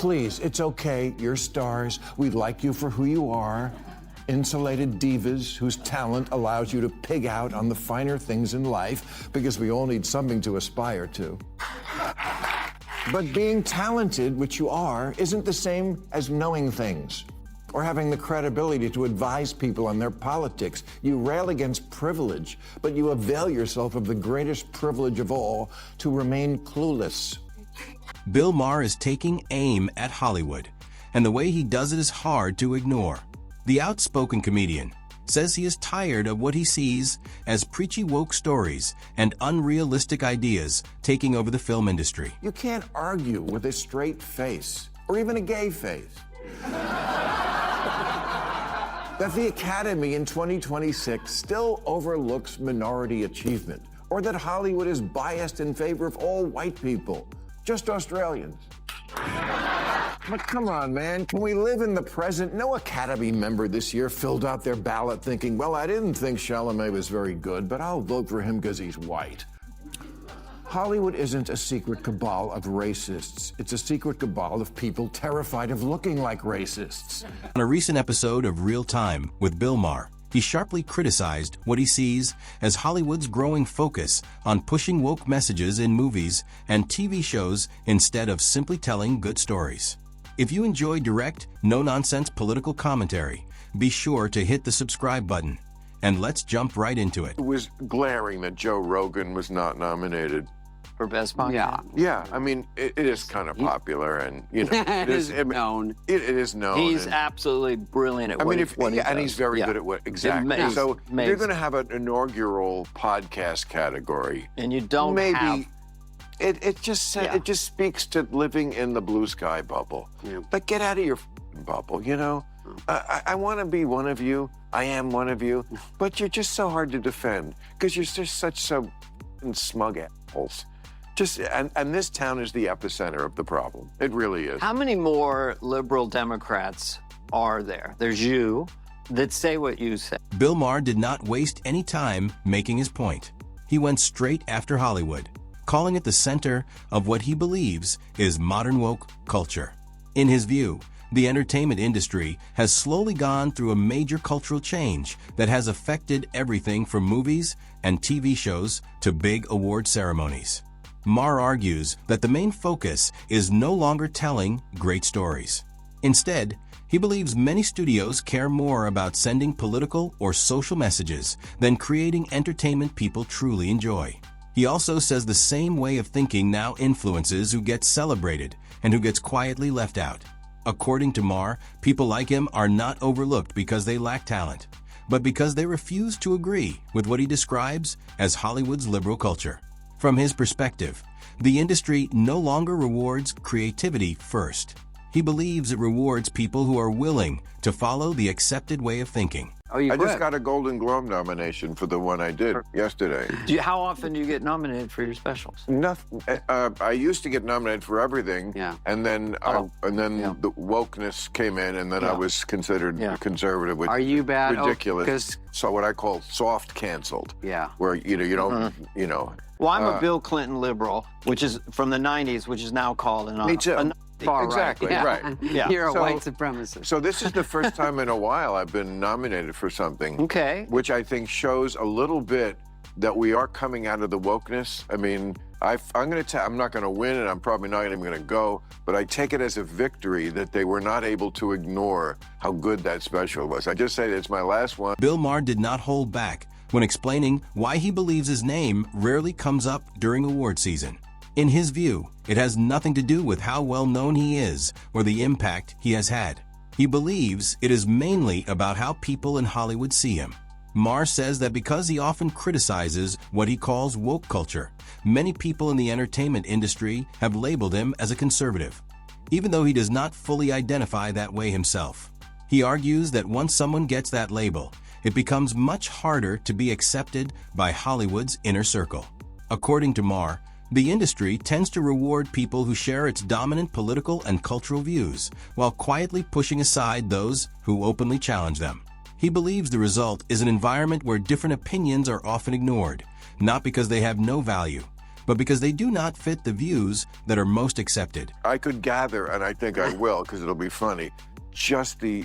Please, it's okay. You're stars. We like you for who you are. Insulated divas whose talent allows you to pig out on the finer things in life because we all need something to aspire to. But being talented, which you are, isn't the same as knowing things or having the credibility to advise people on their politics. You rail against privilege, but you avail yourself of the greatest privilege of all, to remain clueless. Bill Maher is taking aim at Hollywood, and the way he does it is hard to ignore. The outspoken comedian says he is tired of what he sees as preachy woke stories and unrealistic ideas taking over the film industry. You can't argue with a straight face, or even a gay face, that the Academy in 2026 still overlooks minority achievement, or that Hollywood is biased in favor of all white people, just Australians. But come on, man, can we live in the present? No Academy member this year filled out their ballot thinking, well, I didn't think Chalamet was very good, but I'll vote for him because he's white. Hollywood isn't a secret cabal of racists. It's a secret cabal of people terrified of looking like racists. On a recent episode of Real Time with Bill Maher, he sharply criticized what he sees as Hollywood's growing focus on pushing woke messages in movies and TV shows instead of simply telling good stories. If you enjoy direct, no-nonsense political commentary, be sure to hit the subscribe button. And let's jump right into it. It was glaring that Joe Rogan was not nominated. For Best Podcast? Yeah, I mean, it is kind of popular, and, you know, it is known. It is known. He's absolutely brilliant at what he does. And he's very good at what, exactly. So you're going to have an inaugural podcast category. And you don't have... It just speaks to living in the blue sky bubble. Yeah. But get out of your bubble, you know? I want to be one of you. I am one of you. But you're just so hard to defend because you're just such smug assholes. And this town is the epicenter of the problem. It really is. How many more liberal Democrats are there? There's you that say what you say. Bill Maher did not waste any time making his point. He went straight after Hollywood, calling it the center of what he believes is modern woke culture. In his view, the entertainment industry has slowly gone through a major cultural change that has affected everything from movies and TV shows to big award ceremonies. Maher argues that the main focus is no longer telling great stories. Instead, he believes many studios care more about sending political or social messages than creating entertainment people truly enjoy. He also says the same way of thinking now influences who gets celebrated and who gets quietly left out. According to Maher, people like him are not overlooked because they lack talent, but because they refuse to agree with what he describes as Hollywood's liberal culture. From his perspective, the industry no longer rewards creativity first. He believes it rewards people who are willing to follow the accepted way of thinking. I just got a Golden Globe nomination for the one I did yesterday. How often do you get nominated for your specials? Nothing. I used to get nominated for everything, and then the wokeness came in, and then I was considered conservative, which are you bad? Ridiculous. So what I call soft canceled. Yeah. Where you don't Well, I'm a Bill Clinton liberal, which is from the '90s, which is now called me too. Far exactly, right. Yeah. You're a white supremacist. So this is the first time in a while I've been nominated for something. Okay. Which I think shows a little bit that we are coming out of the wokeness. I mean, I'm not going to win, and I'm probably not even going to go, but I take it as a victory that they were not able to ignore how good that special was. I just say that it's my last one. Bill Maher did not hold back when explaining why he believes his name rarely comes up during award season. In his view, it has nothing to do with how well known he is or the impact he has had. He believes it is mainly about how people in Hollywood see him. Maher says that because he often criticizes what he calls woke culture, many people in the entertainment industry have labeled him as a conservative, even though he does not fully identify that way himself. He argues that once someone gets that label, it becomes much harder to be accepted by Hollywood's inner circle. According to Maher, the industry tends to reward people who share its dominant political and cultural views, while quietly pushing aside those who openly challenge them. He believes the result is an environment where different opinions are often ignored, not because they have no value, but because they do not fit the views that are most accepted. I could gather, and I think I will because it'll be funny, just the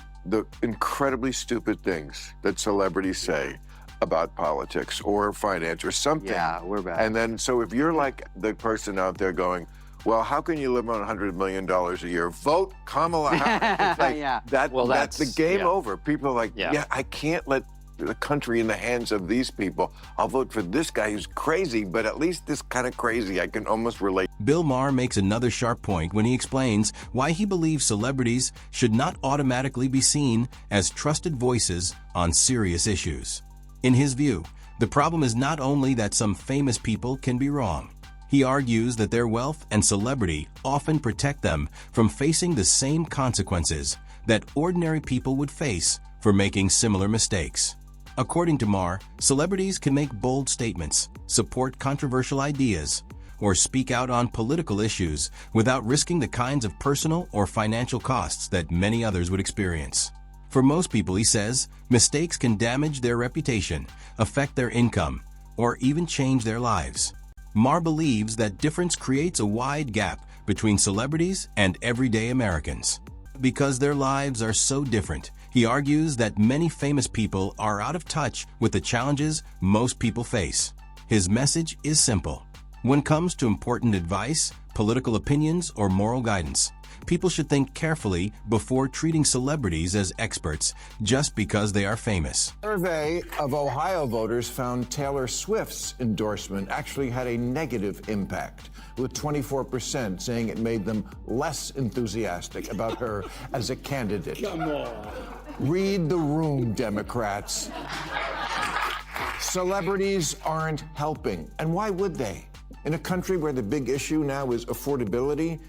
incredibly stupid things that celebrities say about politics or finance or something. Yeah, we're bad. And then, so if you're like the person out there going, well, how can you live on $100 million a year? Vote Kamala Harris. It's like, Yeah. that's the game yeah. over. People are like, yeah, I can't let the country in the hands of these people. I'll vote for this guy who's crazy, but at least this kind of crazy I can almost relate. Bill Maher makes another sharp point when he explains why he believes celebrities should not automatically be seen as trusted voices on serious issues. In his view, the problem is not only that some famous people can be wrong. He argues that their wealth and celebrity often protect them from facing the same consequences that ordinary people would face for making similar mistakes. According to Maher, celebrities can make bold statements, support controversial ideas, or speak out on political issues without risking the kinds of personal or financial costs that many others would experience. For most people, he says, mistakes can damage their reputation, affect their income, or even change their lives. Maher believes that difference creates a wide gap between celebrities and everyday Americans. Because their lives are so different, he argues that many famous people are out of touch with the challenges most people face. His message is simple. When it comes to important advice, political opinions, or moral guidance, people should think carefully before treating celebrities as experts just because they are famous. A survey of Ohio voters found Taylor Swift's endorsement actually had a negative impact, with 24% saying it made them less enthusiastic about her as a candidate. Come on. Read the room, Democrats. Celebrities aren't helping, and why would they? In a country where the big issue now is affordability,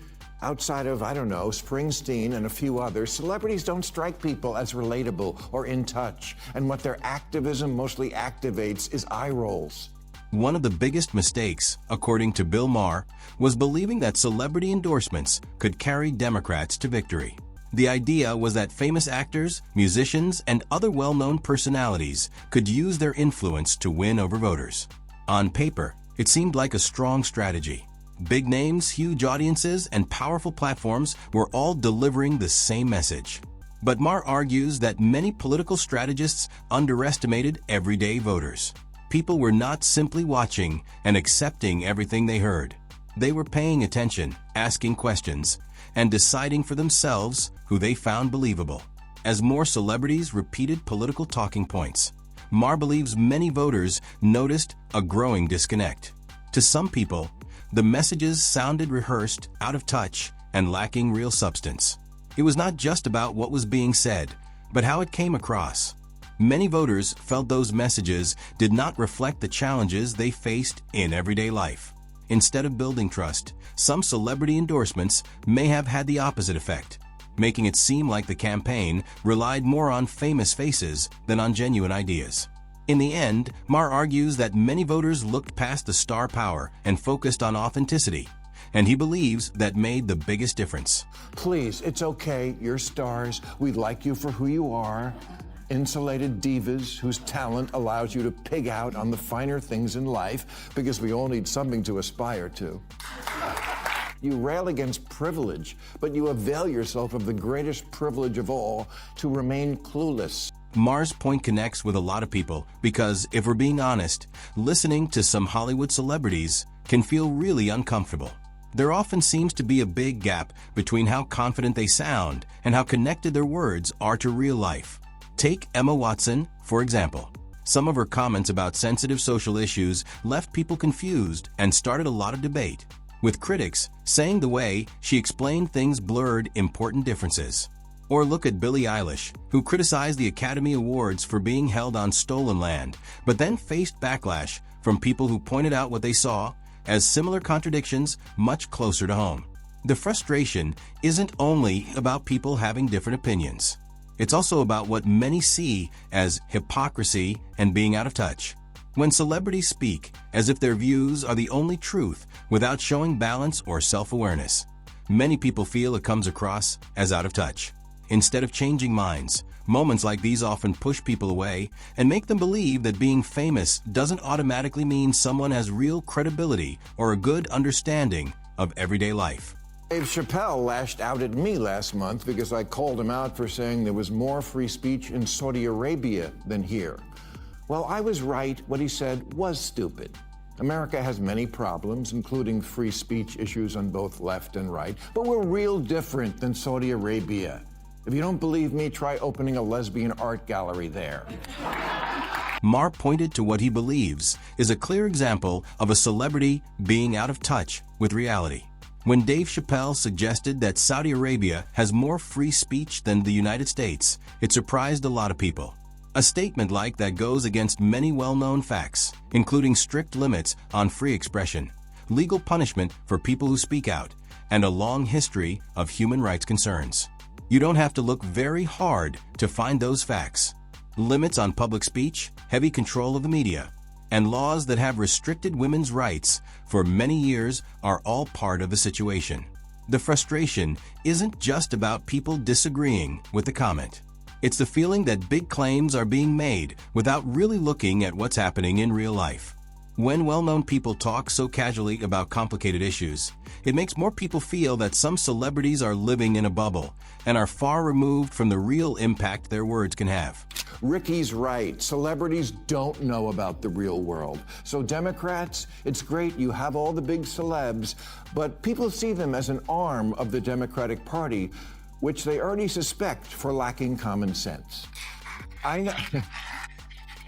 outside of, Springsteen and a few others, celebrities don't strike people as relatable or in touch. And what their activism mostly activates is eye rolls. One of the biggest mistakes, according to Bill Maher, was believing that celebrity endorsements could carry Democrats to victory. The idea was that famous actors, musicians, and other well-known personalities could use their influence to win over voters. On paper, it seemed like a strong strategy. Big names, huge audiences, and powerful platforms were all delivering the same message. But Maher argues that many political strategists underestimated everyday voters. People were not simply watching and accepting everything they heard. They were paying attention, asking questions, and deciding for themselves who they found believable. As more celebrities repeated political talking points, Maher believes many voters noticed a growing disconnect. To some people, the messages sounded rehearsed, out of touch, and lacking real substance. It was not just about what was being said, but how it came across. Many voters felt those messages did not reflect the challenges they faced in everyday life. Instead of building trust, some celebrity endorsements may have had the opposite effect, making it seem like the campaign relied more on famous faces than on genuine ideas. In the end, Maher argues that many voters looked past the star power and focused on authenticity, and he believes that made the biggest difference. Please, it's okay, you're stars. We like you for who you are. Insulated divas whose talent allows you to pig out on the finer things in life because we all need something to aspire to. You rail against privilege, but you avail yourself of the greatest privilege of all, to remain clueless. Maher's point connects with a lot of people because, if we're being honest, listening to some Hollywood celebrities can feel really uncomfortable. There often seems to be a big gap between how confident they sound and how connected their words are to real life. Take Emma Watson, for example. Some of her comments about sensitive social issues left people confused and started a lot of debate, with critics saying the way she explained things blurred important differences. Or look at Billie Eilish, who criticized the Academy Awards for being held on stolen land, but then faced backlash from people who pointed out what they saw as similar contradictions much closer to home. The frustration isn't only about people having different opinions. It's also about what many see as hypocrisy and being out of touch. When celebrities speak as if their views are the only truth without showing balance or self-awareness, many people feel it comes across as out of touch. Instead of changing minds, Moments like these often push people away and make them believe that being famous doesn't automatically mean someone has real credibility or a good understanding of everyday life. Dave Chappelle lashed out at me last month because I called him out for saying there was more free speech in Saudi Arabia than here. Well, I was right. What he said was stupid. America has many problems, including free speech issues on both left and right, but we're real different than Saudi Arabia. If you don't believe me, try opening a lesbian art gallery there. Maher pointed to what he believes is a clear example of a celebrity being out of touch with reality. When Dave Chappelle suggested that Saudi Arabia has more free speech than the United States, it surprised a lot of people. A statement like that goes against many well-known facts, including strict limits on free expression, legal punishment for people who speak out, and a long history of human rights concerns. You don't have to look very hard to find those facts. Limits on public speech, heavy control of the media, and laws that have restricted women's rights for many years are all part of the situation. The frustration isn't just about people disagreeing with the comment. It's the feeling that big claims are being made without really looking at what's happening in real life. When well-known people talk so casually about complicated issues, it makes more people feel that some celebrities are living in a bubble and are far removed from the real impact their words can have. Ricky's right. Celebrities don't know about the real world. So Democrats, it's great you have all the big celebs, but people see them as an arm of the Democratic Party, which they already suspect for lacking common sense.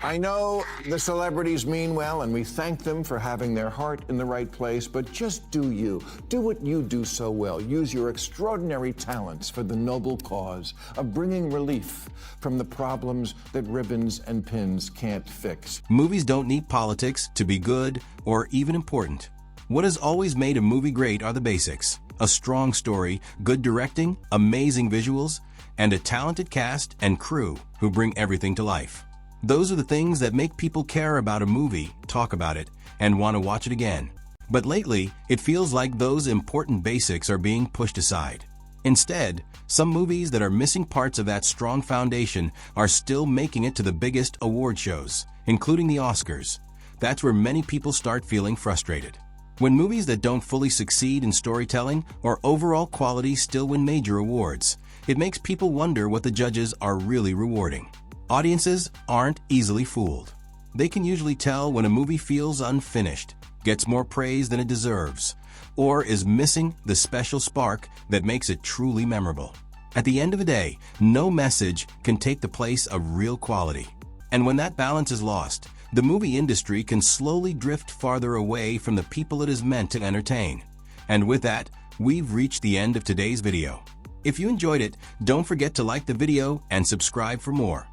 I know the celebrities mean well, and we thank them for having their heart in the right place, but just do you. Do what you do so well. Use your extraordinary talents for the noble cause of bringing relief from the problems that ribbons and pins can't fix. Movies don't need politics to be good or even important. What has always made a movie great are the basics: a strong story, good directing, amazing visuals, and a talented cast and crew who bring everything to life. Those are the things that make people care about a movie, talk about it, and want to watch it again. But lately, it feels like those important basics are being pushed aside. Instead, some movies that are missing parts of that strong foundation are still making it to the biggest award shows, including the Oscars. That's where many people start feeling frustrated. When movies that don't fully succeed in storytelling or overall quality still win major awards, it makes people wonder what the judges are really rewarding. Audiences aren't easily fooled. They can usually tell when a movie feels unfinished, gets more praise than it deserves, or is missing the special spark that makes it truly memorable. At the end of the day, no message can take the place of real quality. And when that balance is lost, the movie industry can slowly drift farther away from the people it is meant to entertain. And with that, we've reached the end of today's video. If you enjoyed it, don't forget to like the video and subscribe for more.